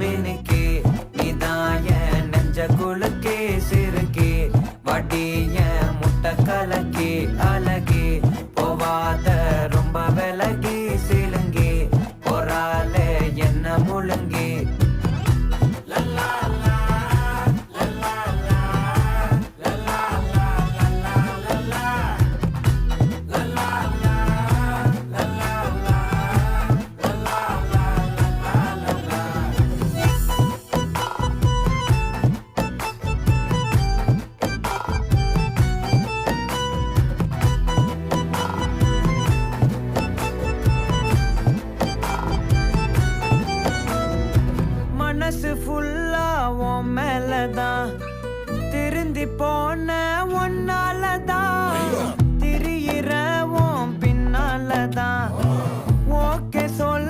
மினுக்கே நீதான் என் நெஞ்ச குலுக்கே சிறுக்கே வடி என் முட்டை கலக்கே அழகே போவாத ரொம்ப விலகி சிலுங்கே பொறாலே என்ன முழுங்கே மனசு ஃபுல்லா உன் மேலதான் திருந்தி போன ஒன்னாலதான் திரியிற உன் பின்னாலதான் ஓகே சொல்ல